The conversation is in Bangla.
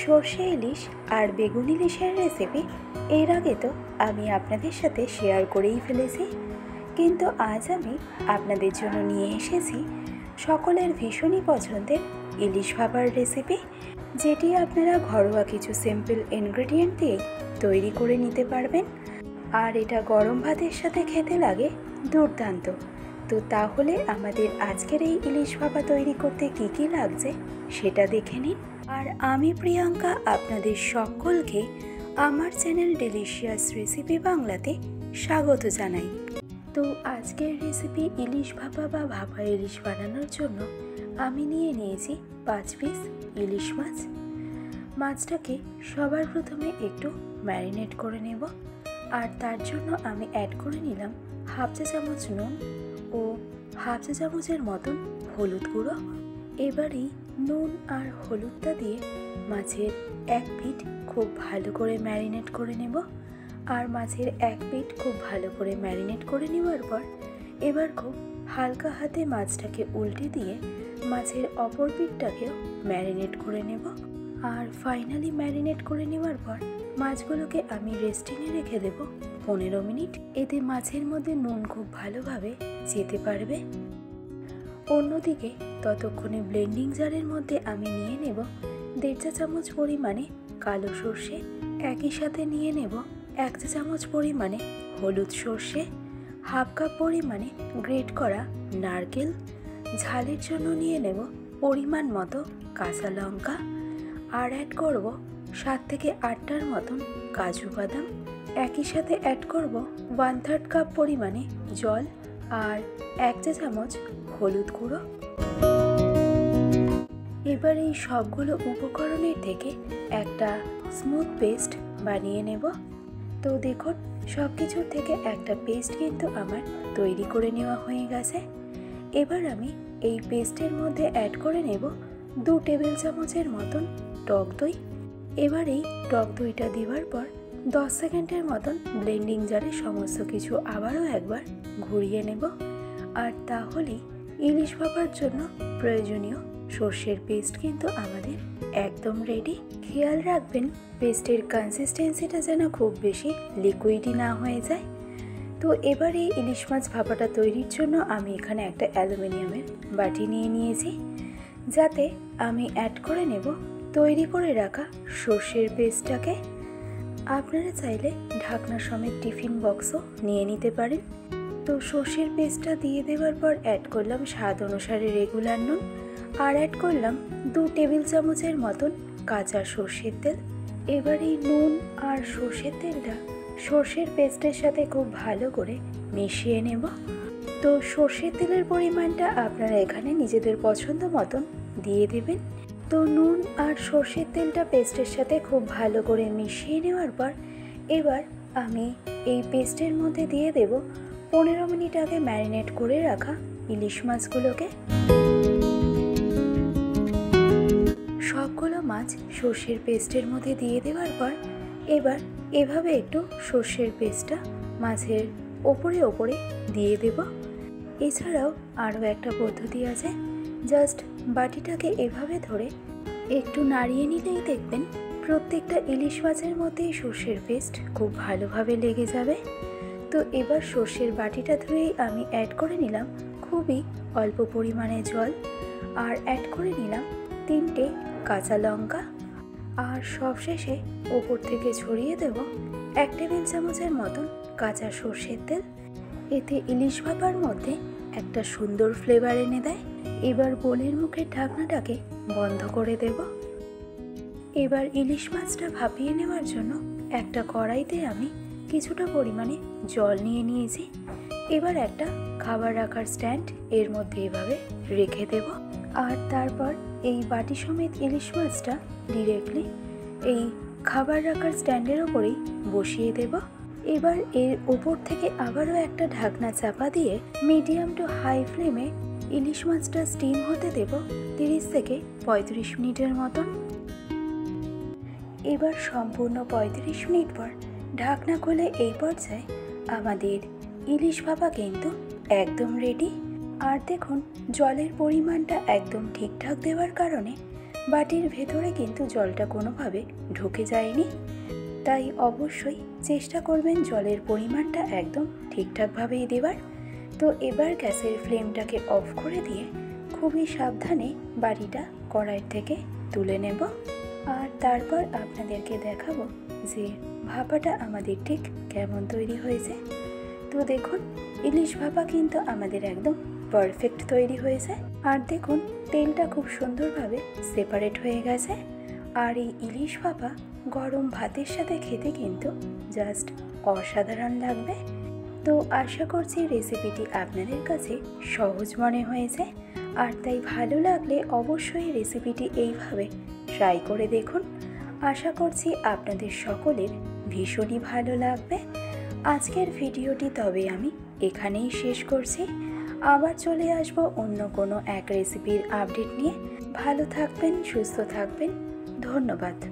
সর্ষে ইলিশ আর বেগুন ইলিশের রেসিপি এর আগে তো আমি আপনাদের সাথে শেয়ার করেই ফেলেছি, কিন্তু আজ আমি আপনাদের জন্য নিয়ে এসেছি সকলের ভীষণই পছন্দের ইলিশ ভাপার রেসিপি, যেটি আপনারা ঘরোয়া কিছু সিম্পল ইনগ্রেডিয়েন্ট দিয়ে তৈরি করে নিতে পারবেন। আর এটা গরম ভাতের সাথে খেতে লাগে দুর্দান্ত। তো তাহলে আমাদের আজকের এই ইলিশ ভাপা তৈরি করতে কী কী লাগছে সেটা দেখে নিন। আর আমি প্রিয়াঙ্কা আপনাদের সকলকে আমার চ্যানেল ডেলিশিয়াস রেসিপি বাংলাতে স্বাগত জানাই। তো আজকের রেসিপি ইলিশ ভাপা বা ভাপা ইলিশ বানানোর জন্য আমি নিয়ে নিয়েছি 5 পিস ইলিশ মাছ। মাছটাকে সবার প্রথমে একটু ম্যারিনেট করে নেব, আর তার জন্য আমি অ্যাড করে নিলাম হাফ চা চামচ নুন ও হাফ চা চামচের মতন হলুদ গুঁড়ো। এবারেই নুন আর হলুদটা দিয়ে মাছের এক পিঠ খুব ভালো করে ম্যারিনেট করে নেব। আর মাছের এক পিঠ খুব ভালো করে ম্যারিনেট করে নেওয়ার পর এবার খুব হালকা হাতে মাছটাকে উল্টে দিয়ে মাছের অপর পিঠটাকেও ম্যারিনেট করে নেব। আর ফাইনালি ম্যারিনেট করে নেওয়ার পর মাছগুলোকে আমি রেস্টিংয়ে রেখে দেব 15 মিনিট। এতে মাছের মধ্যে নুন খুব ভালোভাবে যেতে পারবে। অন্যদিকে ততক্ষণে ব্লেন্ডিং জারের মধ্যে আমি নিয়ে নেব 1.5 চা চামচ পরিমাণে কালো সর্ষে, একই সাথে নিয়ে নেব 1 চা চামচ পরিমাণে হলুদ সর্ষে, হাফ কাপ পরিমাণে গ্রেট করা নারকেল, ঝালের জন্য নিয়ে নেব পরিমাণ মতো কাঁচা লঙ্কা, আর অ্যাড করব 7 থেকে 8টার মতন কাজু বাদাম। একই সাথে অ্যাড করব 1/3 কাপ পরিমাণে জল আর 1 চা চামচ হলুদ গুঁড়ো। এবার এই সবগুলো উপকরণের থেকে একটা স্মুথ পেস্ট বানিয়ে নেব। তো দেখুন, সব কিছুর থেকে একটা পেস্ট কিন্তু আমার তৈরি করে নেওয়া হয়ে গেছে। এবার আমি এই পেস্টের মধ্যে অ্যাড করে নেব 2 টেবিল চামচের মতন টক দই। এবার এই টক দইটা দেওয়ার পর 10 সেকেন্ডের মতন ব্লেন্ডিং জারে সমস্ত কিছু আবারও একবার ঘুরিয়ে নেব। আর তাহলেই ইলিশ ভাপার জন্য প্রয়োজনীয় সর্ষের পেস্ট কিন্তু আমাদের একদম রেডি। খেয়াল রাখবেন পেস্টের কনসিস্টেন্সিটা যেন খুব বেশি লিকুইডই না হয়ে যায়। তো এবার এই ইলিশ মাছ ভাপাটা তৈরির জন্য আমি এখানে একটা অ্যালুমিনিয়ামের বাটি নিয়ে নিয়েছি, যাতে আমি অ্যাড করে নেব তৈরি করে রাখা সর্ষের পেস্টটাকে। আপনারা চাইলে ঢাকনা সমেত টিফিন বক্সও নিয়ে নিতে পারেন। তো সর্ষের পেস্টটা দিয়ে দেওয়ার পর অ্যাড করলাম স্বাদ অনুসারে রেগুলার নুন, আর অ্যাড করলাম 2 টেবিল চামচের মতন কাঁচা সর্ষের তেল। এবার এই নুন আর সর্ষের তেলটা সর্ষের পেস্টের সাথে খুব ভালো করে মিশিয়ে নেব। তো সর্ষের তেলের পরিমাণটা আপনারা এখানে নিজেদের পছন্দ মতন দিয়ে দেবেন। তো নুন আর সর্ষের তেলটা পেস্টের সাথে খুব ভালো করে মিশিয়ে নেওয়ার পর এবার আমি এই পেস্টের মধ্যে দিয়ে দেব 15 মিনিট আগে ম্যারিনেট করে রাখা ইলিশ মাছগুলোকে। সবগুলো মাছ সর্ষের পেস্টের মধ্যে দিয়ে দেওয়ার পর এবার এভাবে একটু সর্ষের পেস্টটা মাছের ওপরে ওপরে দিয়ে দেব। এছাড়াও আরও একটা পদ্ধতি আছে, জাস্ট বাটিটাকে এভাবে ধরে একটু নাড়িয়ে নিলেই দেখবেন প্রত্যেকটা ইলিশ মাছের মধ্যেই সর্ষের পেস্ট খুব ভালোভাবে লেগে যাবে। তো এবার সর্ষের বাটিটা ধুয়েই আমি অ্যাড করে নিলাম খুবই অল্প পরিমাণে জল, আর অ্যাড করে নিলাম 3টে কাঁচা লঙ্কা, আর সবশেষে ওপর থেকে ছড়িয়ে দেব 1 টেবিল চামচের মতন কাঁচা সর্ষের তেল। এতে ইলিশ ভাপার মধ্যে একটা সুন্দর ফ্লেভার এনে দেয়। এবার বোলের মুখের ঢাকনাটাকে বন্ধ করে দেব। এবার ইলিশ মাছটা ভাপিয়ে নেওয়ার জন্য একটা কড়াইতে আমি কিছুটা পরিমাণে জল নিয়ে নিয়েছি। এবার একটা খাবার রাখার স্ট্যান্ড এর মধ্যে এভাবে রেখে দেব, আর তারপর এই বাটি সমেত ইলিশ মাছটা ডিরেক্টলি এই খাবার রাখার স্ট্যান্ডের ওপরেই বসিয়ে দেব। এবার এর ওপর থেকে আবারও একটা ঢাকনা চাপা দিয়ে মিডিয়াম টু হাই ফ্লেমে ইলিশ মাছটা স্টিম হতে দেব 30 থেকে 35 মিনিটের মতন। এবার সম্পূর্ণ 35 মিনিট পর ঢাকনা খুলে এই পর্যায়ে আমাদের ইলিশ ভাপা কিন্তু একদম রেডি। আর দেখুন জলের পরিমাণটা একদম ঠিকঠাক দেওয়ার কারণে বাটির ভেতরে কিন্তু জলটা কোনোভাবে ঢুকে যায়নি। তাই অবশ্যই চেষ্টা করবেন জলের পরিমাণটা একদম ঠিকঠাকভাবেই দেওয়ার। তো এবার গ্যাসের ফ্লেমটাকে অফ করে দিয়ে খুবই সাবধানে বাটিটা কড়াইয়ের থেকে তুলে নেব। আর তারপর আপনাদেরকে দেখাবো যে ভাপাটা আমাদের ঠিক কেমন তৈরি হয়েছে। তো দেখুন, ইলিশ ভাপা কিন্তু আমাদের একদম পারফেক্ট তৈরি হয়েছে। আর দেখুন, তেলটা খুব সুন্দরভাবে সেপারেট হয়ে গেছে। আর এই ইলিশ ভাপা গরম ভাতের সাথে খেতে কিন্তু জাস্ট অসাধারণ লাগবে। তো আশা করছি রেসিপিটি আপনাদের কাছে সহজ মনে হয়েছে। আর তাই ভালো লাগলে অবশ্যই রেসিপিটি এইভাবে ট্রাই করে দেখুন। আশা করছি আপনাদের সকলের ভীষণই ভালো লাগবে। আজকের ভিডিওটি তবে আমি এখানেই শেষ করছি। আবার চলে আসব অন্য কোনো এক রেসিপির আপডেট নিয়ে। ভালো থাকবেন, সুস্থ থাকবেন। ধন্যবাদ।